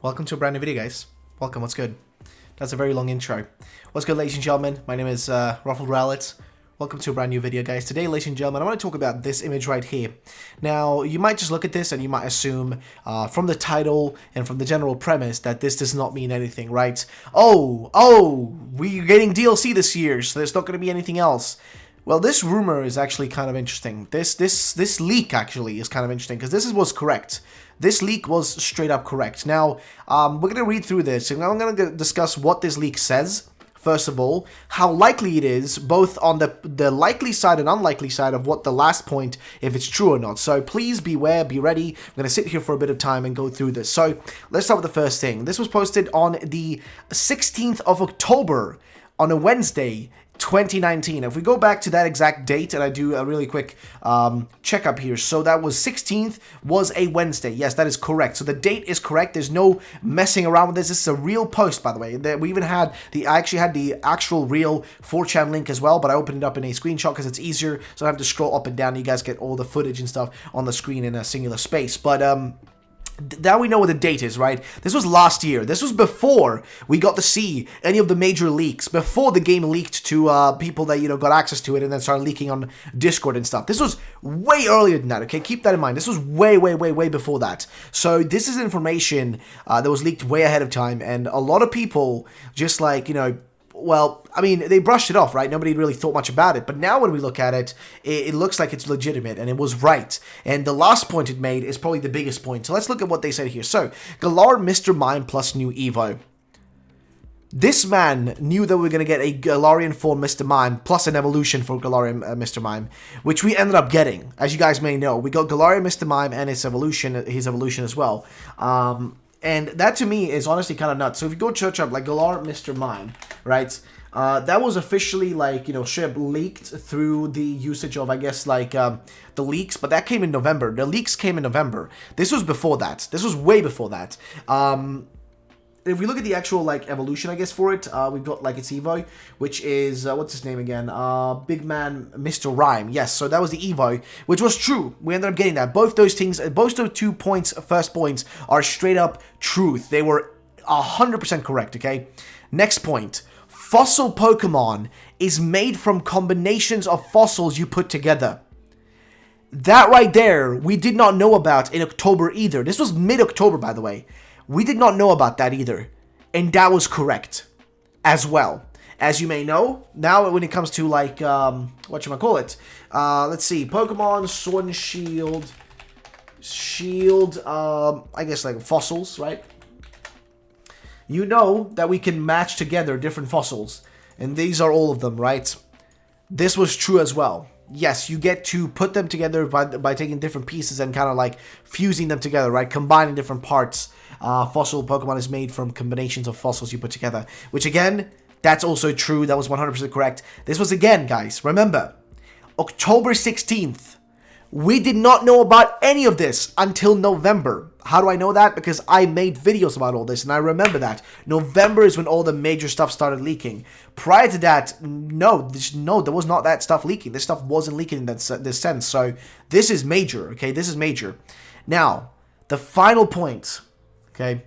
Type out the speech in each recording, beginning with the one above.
welcome to a brand new video, guys. Welcome, what's good? That's a very long intro. What's good, ladies and gentlemen? My name is Ruffled Rowlet. Welcome to a brand new video, guys. Today, ladies and gentlemen, I want to talk about this image right here. Now, you might just look at this and you might assume from the title and from the general premise that this does not mean anything, right? Oh, we're getting DLC this year, so there's not going to be anything else. Well, this rumor is actually kind of interesting. This leak actually is kind of interesting because this was correct. This leak was straight up correct. Now, we're going to read through this and I'm going to discuss what this leak says. First of all, how likely it is, both on the likely side and unlikely side of what the last point, if it's true or not. So please beware, be ready. I'm going to sit here for a bit of time and go through this. So let's start with the first thing. This was posted on the 16th of October on a Wednesday, 2019. If we go back to that exact date and I do a really quick checkup here, so that was 16th was a Wednesday. Yes, that is correct. So the date is correct. There's no messing around with this. This is a real post, by the way. We even had I actually had the actual real 4chan link as well, but I opened it up in a screenshot because it's easier, so I have to scroll up and down. You guys get all the footage and stuff on the screen in a singular space. But now we know what the date is, right? This was last year. This was before we got to see any of the major leaks, before the game leaked to people that, you know, got access to it and then started leaking on Discord and stuff. This was way earlier than that, okay? Keep that in mind. This was way before that. So this is information that was leaked way ahead of time, and a lot of people just like, you know, well, I mean, they brushed it off, right? Nobody really thought much about it. But now when we look at it, it looks like it's legitimate, and it was right. And the last point it made is probably the biggest point. So let's look at what they said here. So, Galar Mr. Mime plus new Evo. This man knew that we were going to get a Galarian form Mr. Mime plus an evolution for Galarian Mr. Mime, which we ended up getting. As you guys may know, we got Galarian Mr. Mime and his evolution as well. And that to me is honestly kind of nuts. So if you go search up like Galar Mr. Mime, right? That was officially like, you know, straight up leaked through the usage of, I guess, like the leaks, but that came in November. The leaks came in November. This was before that. This was way before that. If we look at the actual like evolution, I guess, for it, we've got like its Evo, which is what's his name again? Big Man Mr. Rhyme. Yes, so that was the Evo, which was true. We ended up getting that. Both those things, both those 2 points, first points, are straight up truth. They were 100% correct. Okay. Next point. Fossil Pokemon is made from combinations of fossils you put together. That right there, we did not know about in October either. This was mid-October, by the way. We did not know about that either. And that was correct as well. As you may know, now when it comes to like, whatchamacallit, let's see, Pokemon, Sword and Shield, I guess like fossils, right? You know that we can match together different fossils. And these are all of them, right? This was true as well. Yes, you get to put them together by taking different pieces and kind of like fusing them together, right? Combining different parts. Fossil Pokemon is made from combinations of fossils you put together. Which again, that's also true. That was 100% correct. This was again, guys, remember, October 16th. We did not know about any of this until November. How do I know that? Because I made videos about all this, and I remember that. November is when all the major stuff started leaking. Prior to that, no, there was not that stuff leaking. This stuff wasn't leaking in this sense. So this is major, okay? This is major. Now, the final point, okay?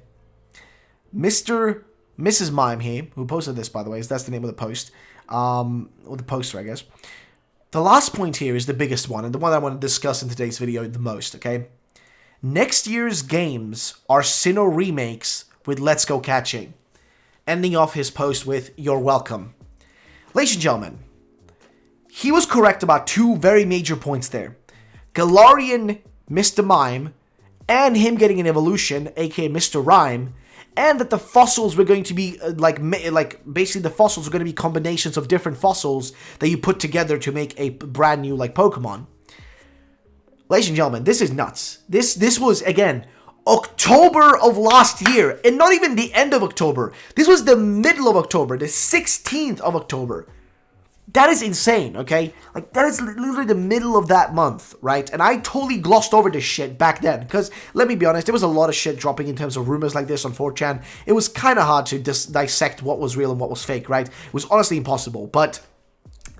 Mrs. Mime here, who posted this, by the way, that's the name of the post, or the poster, I guess. The last point here is the biggest one, and the one I want to discuss in today's video the most, okay? Next year's games are SINNOH remakes with Let's Go Catching. Ending off his post with, "You're welcome." Ladies and gentlemen, he was correct about two very major points there. Galarian Mr. Mime, and him getting an evolution, aka Mr. Rhyme, and that the fossils were going to be, basically the fossils were going to be combinations of different fossils that you put together to make a brand new, like, Pokemon. Ladies and gentlemen, this is nuts. This was, again, October of last year, and not even the end of October. This was the middle of October, the 16th of October. That is insane, okay? Like, that is literally the middle of that month, right? And I totally glossed over this shit back then, because, let me be honest, there was a lot of shit dropping in terms of rumors like this on 4chan. It was kind of hard to dissect what was real and what was fake, right? It was honestly impossible, but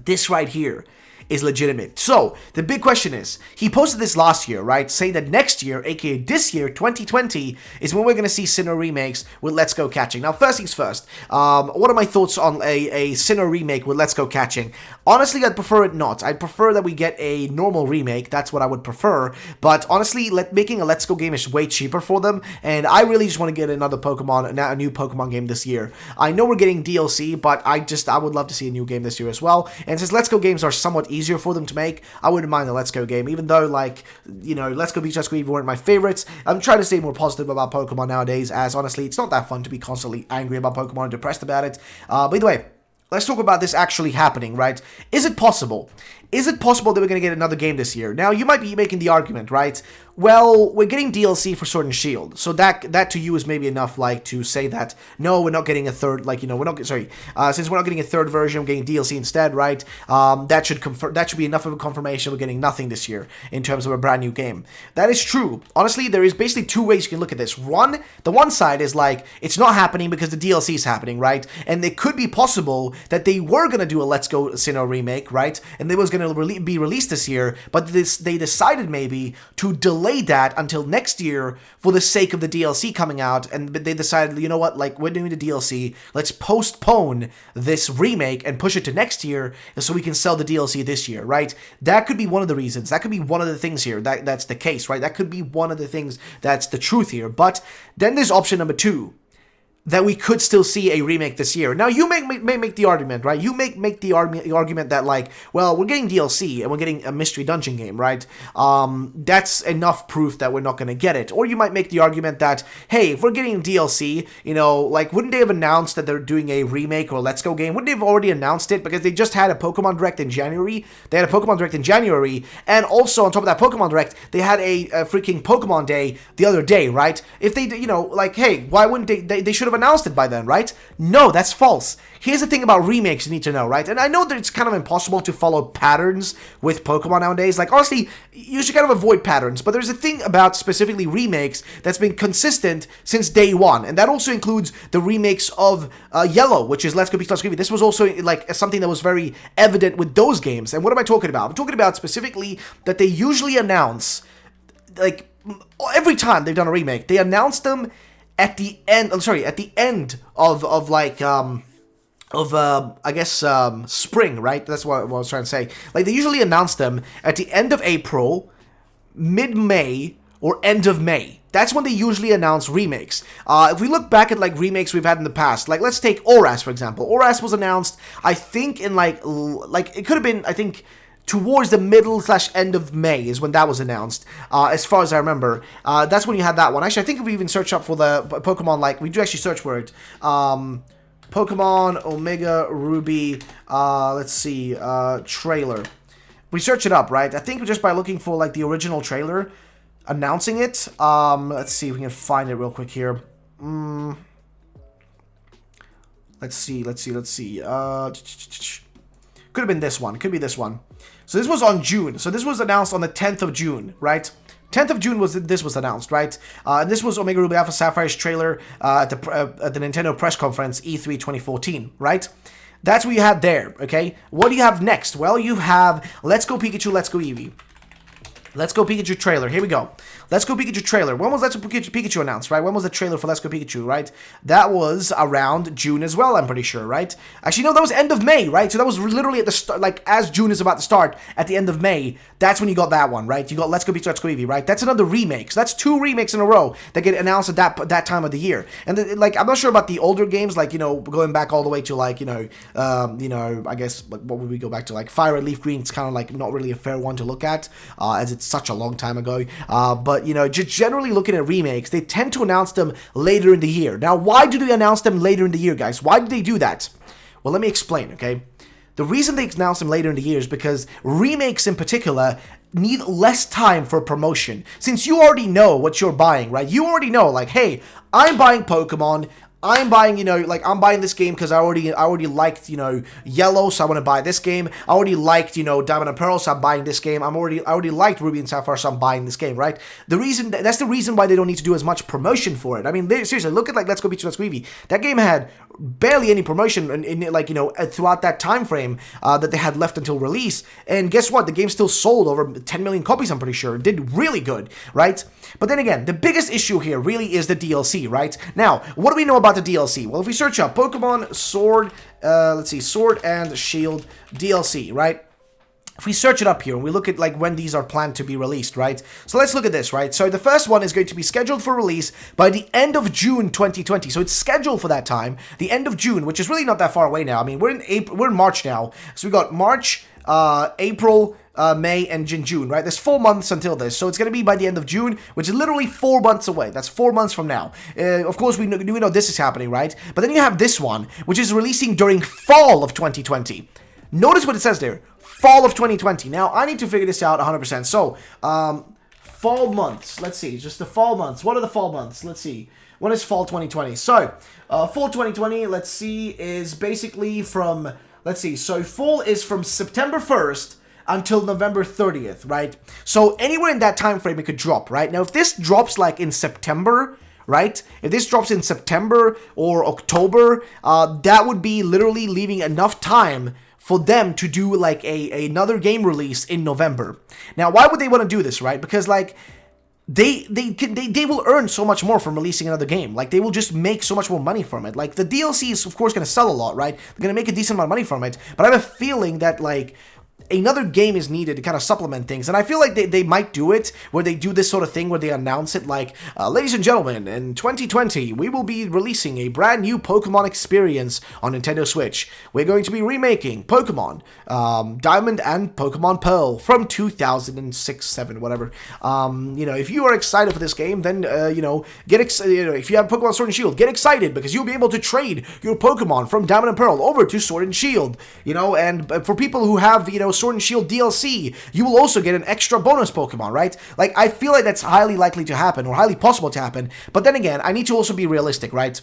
this right here is legitimate. So, the big question is, he posted this last year, right, saying that next year, aka this year, 2020, is when we're going to see SINNOH remakes with Let's Go Catching. Now, first things first, what are my thoughts on a SINNOH remake with Let's Go Catching? Honestly, I'd prefer it not. I'd prefer that we get a normal remake. That's what I would prefer. But honestly, making a Let's Go game is way cheaper for them, and I really just want to get another Pokemon, a new Pokemon game this year. I know we're getting DLC, but I would love to see a new game this year as well. And since Let's Go games are somewhat easier for them to make, I wouldn't mind a Let's Go game, even though, like, you know, Let's Go Beach, Let's Go Eevee weren't my favorites. I'm trying to stay more positive about Pokemon nowadays, as honestly, it's not that fun to be constantly angry about Pokemon and depressed about it. By the way, let's talk about this actually happening, right? Is it possible? Is it possible that we're going to get another game this year? Now, you might be making the argument, right? Well, we're getting DLC for Sword and Shield, so that to you is maybe enough, like, to say that, no, we're not getting a third, like, you know, since we're not getting a third version, we're getting DLC instead, right? That should be enough of a confirmation we're getting nothing this year in terms of a brand new game. That is true. Honestly, there is basically two ways you can look at this. The one side is, like, it's not happening because the DLC is happening, right? And it could be possible that they were going to do a Let's Go SINNOH remake, right? And they was going to be released this year, but they decided maybe to delay that until next year for the sake of the DLC coming out, and they decided, you know what, like, we're doing the DLC, let's postpone this remake and push it to next year so we can sell the DLC this year, right? That could be one of the reasons. That could be one of the things here that's the case, right? That could be one of the things that's the truth here. But then there's option number two, that we could still see a remake this year. Now, you may make the argument, right? You make the argument that, like, well, we're getting DLC and we're getting a mystery dungeon game, right? That's enough proof that we're not going to get it. Or you might make the argument that, hey, if we're getting DLC, you know, like, wouldn't they have announced that they're doing a remake or a Let's Go game? Wouldn't they have already announced it? Because they just had a Pokemon Direct in January. They had a Pokemon Direct in January, and also on top of that Pokemon Direct, they had a freaking Pokemon Day the other day, right? If they, you know, like, hey, why wouldn't they should have announced it by then, right? No, that's false. Here's the thing about remakes you need to know, right? And I know that it's kind of impossible to follow patterns with Pokemon nowadays. Like, honestly, you should kind of avoid patterns, but there's a thing about specifically remakes that's been consistent since day one, and that also includes the remakes of Yellow, which is Let's Go Beach, Let's Go Eevee. This was also, like, something that was very evident with those games. And what am I talking about? I'm talking about specifically that they usually announce, like, every time they've done a remake, they announce them at the end, I guess, spring, right? That's what I was trying to say. Like, they usually announce them at the end of April, mid-May, or end of May. That's when they usually announce remakes. If we look back at, like, remakes we've had in the past, like, let's take Oras, for example. Oras was announced, I think, in, like, it could have been, I think, towards the middle/end of May is when that was announced, as far as I remember. That's when you had that one. Actually, I think if we even search up for the Pokemon, like, we do actually search for it. Pokemon Omega Ruby, let's see, trailer. We search it up, right? I think just by looking for, like, the original trailer, announcing it, let's see if we can find it real quick here. Let's see. Could have been this one. Could be this one. So this was on June. So this was announced on the 10th of June, right? 10th of June this was announced, right? And this was Omega Ruby Alpha Sapphire's trailer at the Nintendo press conference E3 2014, right? That's what you had there, okay? What do you have next? Well, you have Let's Go Pikachu, Let's Go Eevee. Let's Go Pikachu trailer. Here we go. Let's Go Pikachu trailer. When was Let's Go Pikachu announced, right? When was the trailer for Let's Go Pikachu, right? That was around June as well, I'm pretty sure, right? Actually, no, that was end of May, right? So that was literally at the start, like, as June is about to start, at the end of May, that's when you got that one, right? You got Let's Go Pikachu, Let's Go Eevee, right? That's another remake. So that's two remakes in a row that get announced at that time of the year. And, like, I'm not sure about the older games, like, you know, going back all the way to, like, you know, I guess, like, what would we go back to? Like, Fire Red Leaf Green, it's kind of, like, not really a fair one to look at, as it's such a long time ago. But, you know, just generally looking at remakes, they tend to announce them later in the year. Now, why do they announce them later in the year, guys? Why do they do that? Well, let me explain, okay? The reason they announce them later in the year is because remakes in particular need less time for promotion. Since you already know what you're buying, right? You already know, like, hey, I'm buying Pokemon, I'm buying, you know, like, I'm buying this game because I already liked, you know, Yellow, so I want to buy this game. I already liked, you know, Diamond and Pearl, so I'm buying this game. I already liked Ruby and Sapphire, so I'm buying this game, right? That's the reason why they don't need to do as much promotion for it. I mean, seriously, look at, like, Let's Go Beach, Let's Go Eevee. That game had barely any promotion in like, you know, throughout that time frame that they had left until release. And guess what? The game still sold over 10 million copies, I'm pretty sure. It did really good, right? But then again, the biggest issue here really is the DLC, right? Now, what do we know about the DLC? Well, if we search up Pokemon Sword, let's see, Sword and Shield DLC, right? If we search it up here and we look at like when these are planned to be released, right? So let's look at this, right? So the first one is going to be scheduled for release by the end of June 2020. So it's scheduled for that time, the end of June, which is really not that far away now. I mean, we're in April, we're in March now. So we got March, April, May, and June, right? There's 4 months until this, so it's going to be by the end of June, which is literally 4 months away. That's 4 months from now. Of course, we know this is happening, right? But then you have this one, which is releasing during fall of 2020. Notice what it says there. Fall of 2020. Now, I need to figure this out 100%. So, fall months. Let's see. Just the fall months. What are the fall months? Let's see. When is fall 2020? So, fall 2020, let's see, is basically from, let's see. So, fall is from September 1st until November 30th, right? So, anywhere in that time frame, it could drop, right? Now, if this drops, like, in September, right? If this drops in September or October, that would be literally leaving enough time for them to do like another game release in November. Now, why would they want to do this, right? Because like they will earn so much more from releasing another game. Like they will just make so much more money from it. Like the DLC is of course going to sell a lot, right? They're going to make a decent amount of money from it. But I have a feeling that like another game is needed to kind of supplement things, and I feel like they might do it, where they do this sort of thing where they announce it like, ladies and gentlemen, in 2020, we will be releasing a brand new Pokemon experience on Nintendo Switch. We're going to be remaking Pokemon Diamond and Pokemon Pearl from 2006, 7, whatever. You know, if you are excited for this game, then, you know, if you have Pokemon Sword and Shield, get excited, because you'll be able to trade your Pokemon from Diamond and Pearl over to Sword and Shield, you know, and for people who have, you know, Sword and Shield DLC, you will also get an extra bonus Pokemon, right? Like, I feel like that's highly likely to happen, or highly possible to happen, but then again, I need to also be realistic, right?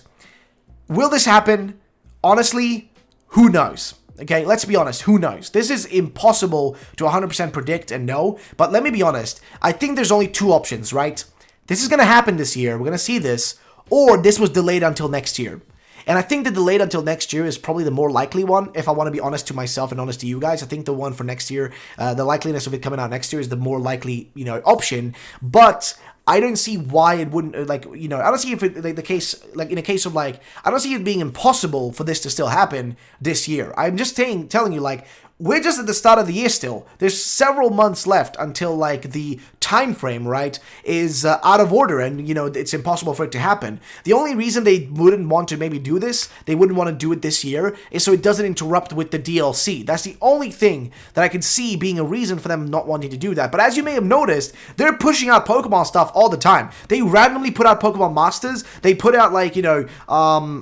Will this happen? Honestly, who knows? Okay, let's be honest, who knows? This is impossible to 100% predict and know, but let me be honest, I think there's only two options, right? This is going to happen this year, we're going to see this, or this was delayed until next year. And I think the delayed until next year is probably the more likely one, if I want to be honest to myself and honest to you guys. I think the one for next year, the likeliness of it coming out next year is the more likely, you know, option. But I don't see why it wouldn't, like, you know, I don't see if it, like, the case, like, in a case of, like, I don't see it being impossible for this to still happen this year. I'm just telling you, like, we're just at the start of the year still. There's several months left until, like, the time frame, right, is out of order, and, you know, it's impossible for it to happen. The only reason they wouldn't want to maybe do this, they wouldn't want to do it this year, is so it doesn't interrupt with the DLC. That's the only thing that I can see being a reason for them not wanting to do that. But as you may have noticed, they're pushing out Pokemon stuff all the time. They randomly put out Pokemon Masters. They put out, like, you know,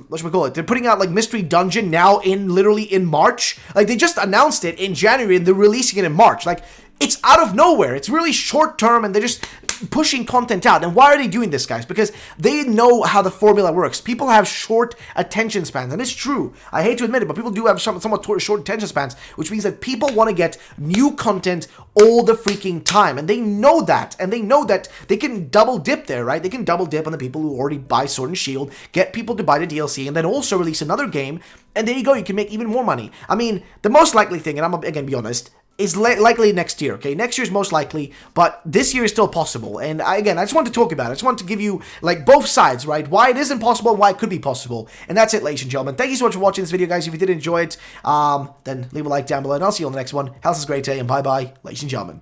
what should we call it? They're putting out, like, Mystery Dungeon now literally in March. Like, they just announced it in January and they're releasing it in March. Like, it's out of nowhere. It's really short term and they're just pushing content out. And why are they doing this, guys? Because they know how the formula works. People have short attention spans, and it's true. I hate to admit it, but people do have somewhat short attention spans, which means that people want to get new content all the freaking time. And they know that. And they know that they can double dip there, right? They can double dip on the people who already buy Sword and Shield, get people to buy the DLC, and then also release another game. And there you go. You can make even more money. I mean, the most likely thing, and I'm again be honest, is likely next year, okay? Next year is most likely, but this year is still possible. And I just want to talk about it. I just want to give you, like, both sides, right? Why it isn't possible and why it could be possible. And that's it, ladies and gentlemen. Thank you so much for watching this video, guys. If you did enjoy it, then leave a like down below, and I'll see you on the next one. Have a great day, and bye-bye, ladies and gentlemen.